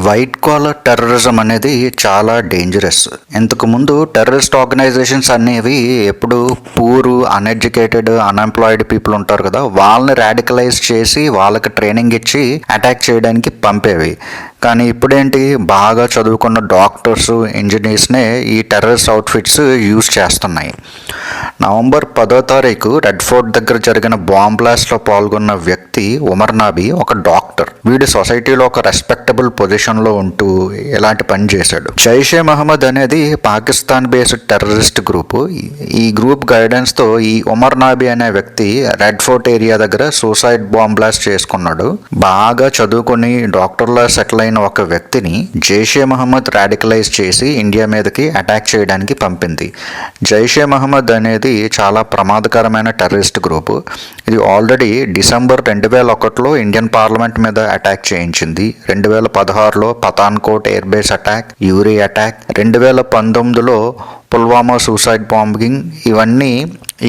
White collar terrorism అనేది చాలా dangerous. ఇంతకు ముందు టెర్రరిస్ట్ ఆర్గనైజేషన్స్ అనేవి ఎప్పుడు పూర్, అన్ఎడ్యుకేటెడ్, అన్ఎంప్లాయిడ్ పీపుల్ ఉంటారు కదా, వాళ్ళని రాడికలైజ్ చేసి వాళ్ళకి ట్రైనింగ్ ఇచ్చి అటాక్ చేయడానికి పంపేవి. కానీ ఇప్పుడేంటి, బాగా చదువుకున్న డాక్టర్స్, ఇంజనీర్స్నే ఈ టెర్రరిస్ట్ అవుట్ఫిట్స్ యూజ్ చేస్తున్నాయి. నవంబర్ 10వ తారీఖు రెడ్ ఫోర్ట్ దగ్గర జరిగిన బాంబ్ బ్లాస్ట్లో పాల్గొన్న వ్యక్తి ఉమర్ నాబీ ఒక డాక్టర్. వీడు సొసైటీలో ఒక రెస్పెక్టబుల్ పొజిషన్లో ఉంటూ ఇలాంటి పని చేశాడు. జైషే మహమ్మద్ అనేది పాకిస్తాన్ బేస్డ్ టెర్రరిస్ట్ గ్రూపు. ఈ గ్రూప్ గైడెన్స్తో ఈ ఉమర్ నాబీ అనే వ్యక్తి రెడ్ ఫోర్ట్ ఏరియా దగ్గర సూసైడ్ బాంబ్ బ్లాస్ట్ చేసుకున్నాడు. బాగా చదువుకొని డాక్టర్లా సెటిల్ అయిన ఒక వ్యక్తిని జైషే మహమ్మద్ రాడికలైజ్ చేసి ఇండియా మీదకి అటాక్ చేయడానికి పంపింది. జైషే మహమ్మద్ అనేది చాలా ప్రమాదకరమైన టెర్రరిస్ట్ గ్రూపు. ఇది ఆల్రెడీ డిసెంబర్ 2001లో ఇండియన్ పార్లమెంట్ మీద అటాక్ చేయించింది. 2016లో Pathankot air base attack, Uri attack, 2019లో పుల్వామా సూసైడ్ బాంబింగ్, ఇవన్నీ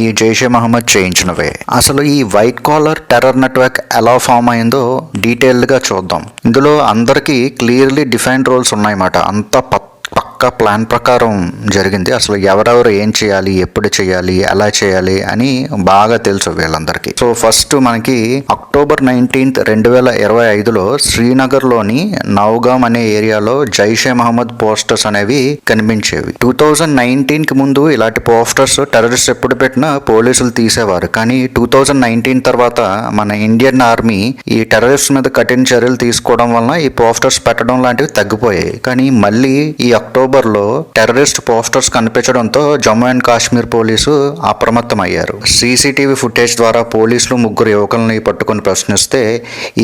ఈ జైషే మహమ్మద్ చేయించినవే. అసలు ఈ వైట్ కాలర్ టెర్రర్ నెట్వర్క్ ఎలా ఫామ్ అయిందో డీటెయిల్డ్గా చూద్దాం. ఇందులో అందరికీ క్లియర్లీ డిఫైన్డ్ రోల్స్ ఉన్నాయన్నమాట. అంతా పక్కా ప్లాన్ ప్రకారం జరిగింది. అసలు ఎవరెవరు ఏం చేయాలి, ఎప్పుడు చేయాలి, ఎలా చేయాలి అని బాగా తెలుసు వీళ్ళందరికీ. సో ఫస్ట్ మనకి అక్టోబర్ 19, 2025లో శ్రీనగర్లోని నౌగామ్ అనే ఏరియాలో జైషే మహమ్మద్ పోస్టర్స్ అనేవి కనిపించేవి. 2019కి ముందు ఇలాంటి పోస్టర్స్ టెర్రరిస్ట్ ఎప్పుడు పెట్టినా పోలీసులు తీసేవారు. కానీ 2019 తర్వాత మన ఇండియన్ ఆర్మీ ఈ టెర్రరిస్ట్ మీద కఠిన చర్యలు తీసుకోవడం వలన ఈ పోస్టర్స్ పెట్టడం లాంటివి తగ్గిపోయాయి. కానీ మళ్ళీ ఈ అక్టోబర్లో టెర్రరిస్ట్ పోస్టర్స్ కనిపించడంతో జమ్మూ అండ్ కాశ్మీర్ పోలీసు అప్రమత్తమయ్యారు. సీసీటీవీ ఫుటేజ్ ద్వారా పోలీసులు 3 యువకులని పట్టుకుని ప్రశ్నిస్తే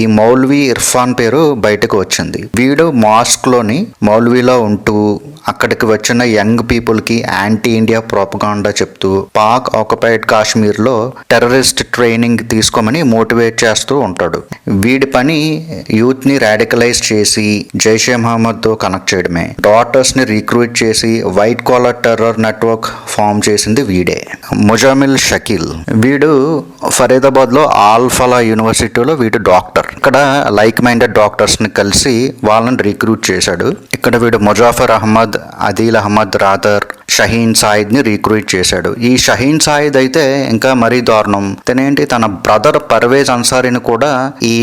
ఈ మౌల్వీ ఇర్ఫాన్ పేరు బయటకు వచ్చింది. వీడు మాస్క్లోని మౌల్వీలో ఉంటూ అక్కడికి వచ్చిన యంగ్ పీపుల్కి యాంటీ ఇండియా ప్రోపగాండా చెప్తూ పాక్ ఆక్యుపైడ్ కాశ్మీర్లో టెర్రరిస్ట్ ట్రైనింగ్ తీసుకోమని మోటివేట్ చేస్తూ ఉంటాడు. వీడి పని యూత్ని రాడికలైజ్ చేసి జైషే మహమ్మద్తో కనెక్ట్ చేయడమే. డాటర్స్ని రిక్రూట్ చేసి white collar terror network form చేసింది వీడే. ముజామిల్ షకీల్, వీడు ఫరీదాబాద్లో ఆల్ఫలా యూనివర్సిటీలో వీడు డాక్టర్. ఇక్కడ లైక్ మైండెడ్ డాక్టర్స్ని కలిసి వాళ్ళని రిక్రూట్ చేశాడు. ఇక్కడ వీడు ముజాఫర్ అహ్మద్, అదీల్ అహ్మద్ రాదర్, షహీన్ సాయిద్ని రిక్రూట్ చేశాడు. ఈ షహీన్ సాయిద్ అయితే ఇంకా మరీ దారుణం. తనేంటి, తన బ్రదర్ పర్వేజ్ అన్సారీని కూడా ఈ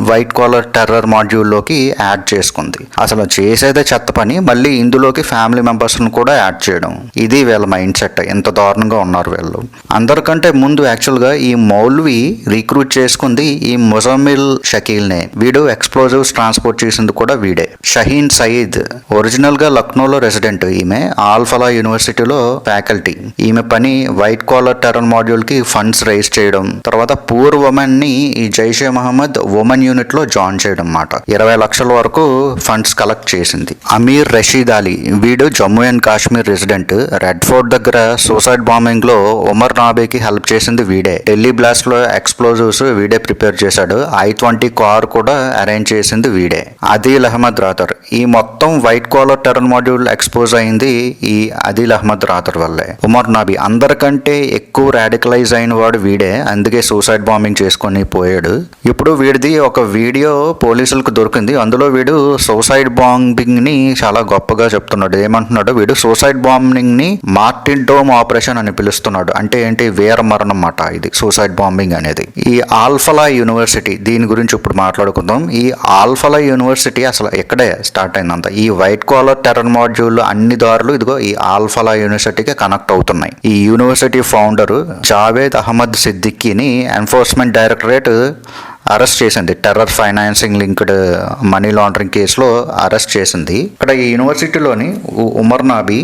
వైట్ కాలర్ టెర్రర్ మాడ్యూల్లోకి యాడ్ చేసుకుంది. అసలు చేసేదే చెత్త పని, మళ్ళీ ఇందులోకి ఫ్యామిలీ మెంబర్స్ని కూడా యాడ్ చేయడం. ఇది వీళ్ళ మైండ్ సెట్. ఎంత దారుణంగా ఉన్నారు వీళ్ళు. అందరికంటే ముందు యాక్చువల్గా ఈ మౌల్వీ రిక్రూట్ చేసుకుంది ఈ ముజామిల్ షకీల్నే. వీడు ఎక్స్ప్లోజివ్స్ ట్రాన్స్పోర్ట్ చేసింది కూడా వీడే. షహీన్ సయీద్ ఒరిజినల్గా లక్నోలో రెసిడెంట్. ఈమె ఆల్ఫలా యూనివర్సిటీలో ఫ్యాకల్టీ. ఈమె పని వైట్ కాలర్ టెర్రర్ మాడ్యూల్ కి ఫండ్స్ రైజ్ చేయడం, తర్వాత పూర్ ఉమెన్ ని ఈ జైషే మహమ్మద్ ఉమెన్ యూనిట్ లో జాయిన్ చేయడం అన్నమాట. 20 లక్షల వరకు ఫండ్స్ కలెక్ట్ చేసింది. అమీర్ రషీద్ అలీ, వీడు Jammu and Kashmir resident. Red fort దగ్గర సూసైడ్ బాంబింగ్ లో ఉమర్ నాబీకి హెల్ప్ చేసింది వీడే. ఢిల్లీ బ్లాస్ట్ లో ఎక్స్ప్లోజివ్స్ వీడే ప్రిపేర్ చేశాడు. I-20 కార్ కూడా అరేంజ్ చేసింది వీడే. అదీల్ అహ్మద్ రాదర్, ఈ మొత్తం white collar terror module expose అయింది ఈ అదీల్ అహ్మద్ రాదర్ వల్లే. ఉమర్ నాబీ అందరికంటే ఎక్కువ రాడికలైజ్ అయిన వాడు వీడే. అందుకే సూసైడ్ బాంబింగ్ చేసుకొని పోయాడు. ఇప్పుడు వీడిది ఒక వీడియో పోలీసులకు దొరికింది. అందులో వీడు సూసైడ్ బాంబింగ్ ని చాలా గొప్పగా చెప్తున్నాడు. ఏమంటున్నాడు, వీడు సూసైడ్ బాంబింగ్ ని మార్టిన్ డోమ్ ఆపరేషన్ అని పిలుస్తున్నాడు. అంటే ఏంటి, వీర మరణం అన్నమాట ఇది సూసైడ్ బాంబింగ్ అనేది. ఈ ఆల్ఫలా యూనివర్సిటీ, దీని గురించి ఇప్పుడు మాట్లాడుకుందాం. ఈ ఆల్ఫలా యూనివర్సిటీ అసలు ఎక్కడే స్టార్ట్ అయిందంత. ఈ వైట్ కాలర్ టెర్రర్ మాడ్యూల్ అన్ని దారులు ఇదిగో ఈ ఆల్ఫలా యూనివర్సిటీకి కనెక్ట్ అవుతున్నాయి. ఈ యూనివర్సిటీ ఫౌండర్ జావేద్ అహ్మద్ సిద్దికీని ఎన్ఫోర్స్మెంట్ డైరెక్టరేట్ అరెస్ట్ చేసింది. Terror financing linked money laundering కేసులో అరెస్ట్ చేసింది. ఇక్కడ ఈ యూనివర్సిటీలోని ఉమర్ నాబీ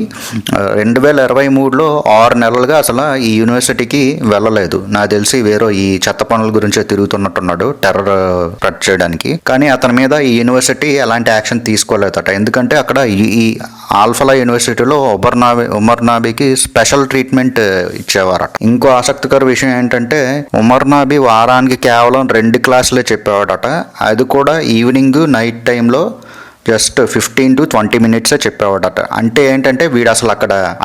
2023లో 6 నెలలుగా అసలు ఈ యూనివర్సిటీకి వెళ్ళలేదు. నాకు తెలిసి వేరే ఈ చెత్త పనుల గురించే తిరుగుతున్నట్టున్నాడు టెర్రర్ కట్ చేయడానికి. కానీ అతని మీద ఈ యూనివర్సిటీ ఎలాంటి యాక్షన్ తీసుకోలేదట. ఎందుకంటే అక్కడ ఈ ఆల్ఫలా యూనివర్సిటీలో ఉమర్ నాబీకి స్పెషల్ ట్రీట్మెంట్ ఇచ్చేవారట. ఇంకో ఆసక్తికర విషయం ఏంటంటే ఉమర్ నాబీ వారానికి కేవలం 2 క్లాసులే చెప్పేవాడట. అది కూడా ఈవినింగ్, నైట్ టైంలో జస్ట్ 15 to 20 minutes చెప్పేవాడట. అంటే ఏంటంటే వీడు అసలు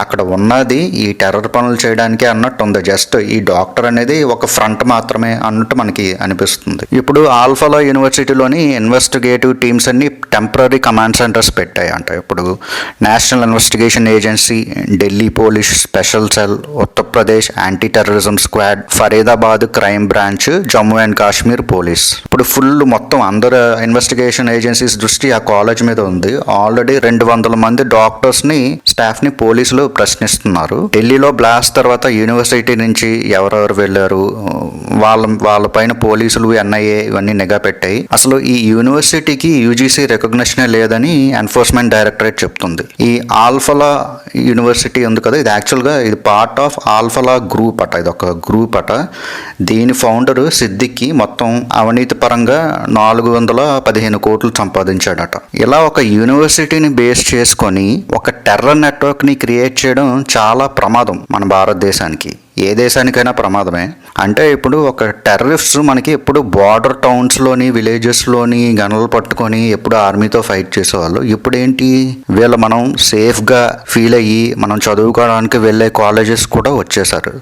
అక్కడ ఉన్నది ఈ టెర్రర్ పనులు చేయడానికి అన్నట్టు ఉంది. జస్ట్ ఈ డాక్టర్ అనేది ఒక ఫ్రంట్ మాత్రమే అన్నట్టు మనకి అనిపిస్తుంది. ఇప్పుడు ఆల్ఫాలో యూనివర్సిటీలోని ఇన్వెస్టిగేటివ్ టీమ్స్ అన్ని టెంపరీ కమాండ్ సెంటర్స్ పెట్టాయంట. ఇప్పుడు national investigation agency, Delhi police special cell, Uttar Pradesh anti terrorism squad, Faridabad crime branch, Jammu and Kashmir police. ఇప్పుడు ఫుల్ మొత్తం అందరు ఇన్వెస్టిగేషన్ ఏజెన్సీస్ దృష్టి ఆ కాలేజ్ మీద ఉంది. ఆల్రెడీ 200 మంది డాక్టర్స్ ని, స్టాఫ్ ని పోలీసులు ప్రశ్నిస్తున్నారు. ఢిల్లీలో బ్లాస్ట్ తర్వాత యూనివర్సిటీ నుంచి ఎవరెవరు వెళ్లారు, వాళ్ళ పైన పోలీసులు, ఎన్ఐఏ ఇవన్నీ నిఘా పెట్టాయి. అసలు ఈ యూనివర్సిటీకి యూజీసీ రికగ్నిషన్ లేదని ఎన్ఫోర్స్మెంట్ డైరెక్టరేట్ చెప్తుంది. ఈ ఆల్ఫలా యూనివర్సిటీ ఉంది కదా, ఇది యాక్చువల్గా ఇది పార్ట్ ఆఫ్ ఆల్ఫలా గ్రూప్ అట. ఇది ఒక గ్రూప్ అట. దీని ఫౌండర్ సిద్దికి మొత్తం అవినీతి పరంగా 415 కోట్లు సంపాదించాడట. ఇలా ఒక యూనివర్సిటీని బేస్ చేసుకొని ఒక టెర్రర్ నెట్వర్క్ని క్రియేట్ చేయడం చాలా ప్రమాదం మన భారతదేశానికి. ఏ దేశానికైనా ప్రమాదమే. అంటే ఇప్పుడు ఒక టెర్రరిస్ట్ మనకి ఎప్పుడు బార్డర్ టౌన్స్లోని, విలేజెస్లోని గన్నులు పట్టుకొని ఎప్పుడు ఆర్మీతో ఫైట్ చేసేవాళ్ళు. ఇప్పుడు ఏంటి, వీళ్ళు మనం సేఫ్గా ఫీల్ అయ్యి మనం చదువుకోవడానికి వెళ్ళే కాలేజెస్ కూడా వచ్చేసారు.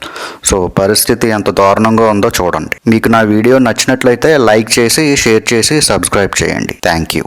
సో పరిస్థితి ఎంత దారుణంగా ఉందో చూడండి. మీకు నా వీడియో నచ్చినట్లయితే లైక్ చేసి, షేర్ చేసి, సబ్స్క్రైబ్ చేయండి. Thank you.